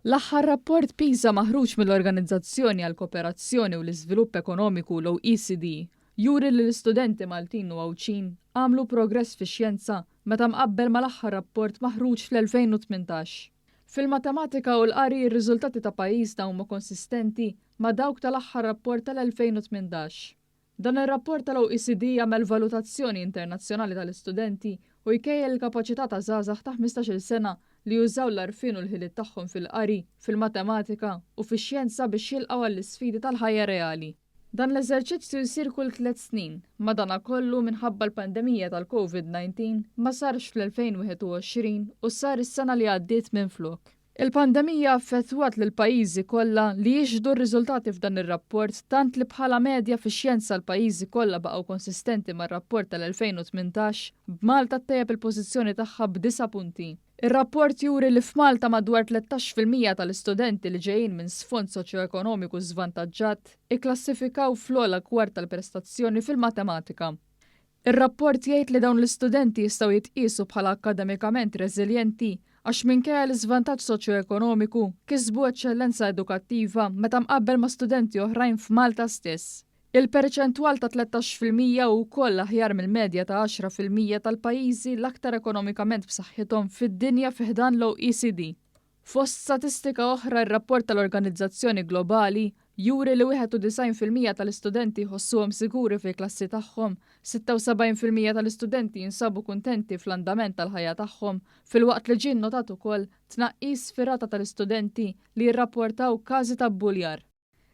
L-aħħar rapport PISA maħruġ mill-Organizzazzjoni għal Kooperazzjoni u l-Iżvilupp Ekonomiku l-OECD juri li l-istudenti Maltin u Għawċin għamlu progress fix-xjenza meta mqabbel mal-aħħar rapport maħruġ fl-2018. Fil-matematika u l-qari r-riżultati ta' pajjiżna huma konsistenti ma' dawk tal-aħħar rapport tal-2018. Dan ir-rapport tal-OECD jagħmel valutazzjoni internazzjonali tal-istudenti u jkejjel il-kapaċità ta' żgħażagħ ta' 15-il sena li jużaw l-arfien u l-ħiliet tagħhom fil-qari, fil-matematika u fix-xjenza biex jilqgħu għall-isfidi tal-ħajja reali. Dan l-eżerċizzju jsir kull 3 snin, madankollu minħabba l-pandemija tal-COVID-19 ma sarx fl-2021 u sar is-sena li għaddiet minflok. Il-pandemija affettwat lil pajjiżi kollha li jixhdu r-riżultati f'dan ir-rapport tant li bħala medja fix-xjenza l-pajjiżi kollha baqgħu konsistenti mar-rapport tal-2018 b'Malta ttejjeb il-pożizzjoni tagħha b'9 punti. Ir-rapport juri li f'Malta madwar 13% tal-istudenti li ġejjin minn sfond soċjoekonomiku żvantaġġat ikklassifikaw fl-ogħla kwart tal-prestazzjoni fil-matematika. Ir-rapport jgħid li dawn l-istudenti jistgħu jitqiesu bħala akademikament reżiljenti għax minkejja l-iżvantaġġ soċjoekonomiku kisbu eċċellenza edukattiva meta mqabbel ma' studenti oħrajn f'Malta stess. Il-perċentwal ta' 13% wkoll aħjar mill-medja ta' 10% tal-pajjiżi l-aktar ekonomikament b'saħħithom fid-dinja fi ħdan l-OECD. Fost statistika oħra r-rapport tal-Organizzazzjoni Globali juri li 91% tal-istudenti jħossuhom siguri fil-klassi tagħhom, 76% tal-istudenti jinsabu kuntenti fl-andament tal-ħajja tagħhom, filwaqt li ġie nnotat ukoll tnaqqis fir-rata tal-istudenti li jirrapportaw każi ta' buljar.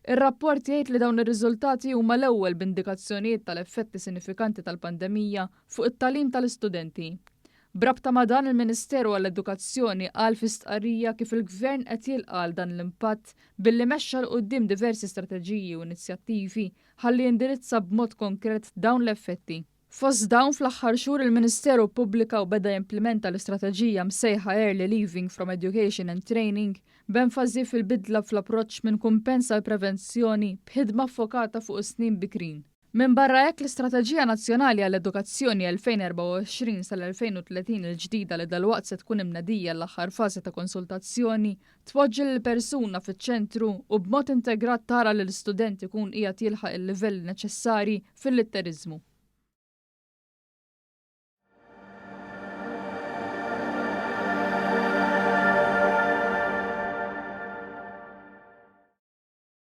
Ir-rapport jgħid li dawn ir-riżultati huma l-ewwel b'indikazzjonijiet tal-effetti sinifikanti tal-pandemija fuq it-tagħlim tal-istudenti. Brabta ma' dan il-Ministeru għall-Edukazzjoni qal fi stqarrija kif il-Gvern qed jilqa' dan l-impatt billi mexxa l quddiem diversi strateġiji u inizjattivi ħalli jindirizza b'mod konkret dawn l-effetti. Fost dawn fl-aħħar xhur il-Ministeru ppubblika u beda jimplementa l-istrateġija msejħa Early Leaving from Education and Training b'enfasi fil-bidla fl-approċċ minn kumpens għal prevenzjoni b'ħidma ffokata fuq is-snin bikrin. Min barra hekk l-Istrateġija Nazzjonali għall-Edukazzjoni 2024 sal-2030 il-ġdida li dalwaqt se tkun imnedija l-aħħar fażi ta' konsultazzjoni tpoġġi lill-persuna fiċ-ċentru u b'mod integrat tara li l-istudent ikun qiegħed jilħaq il-livelli neċessarji fil-litteriżmu.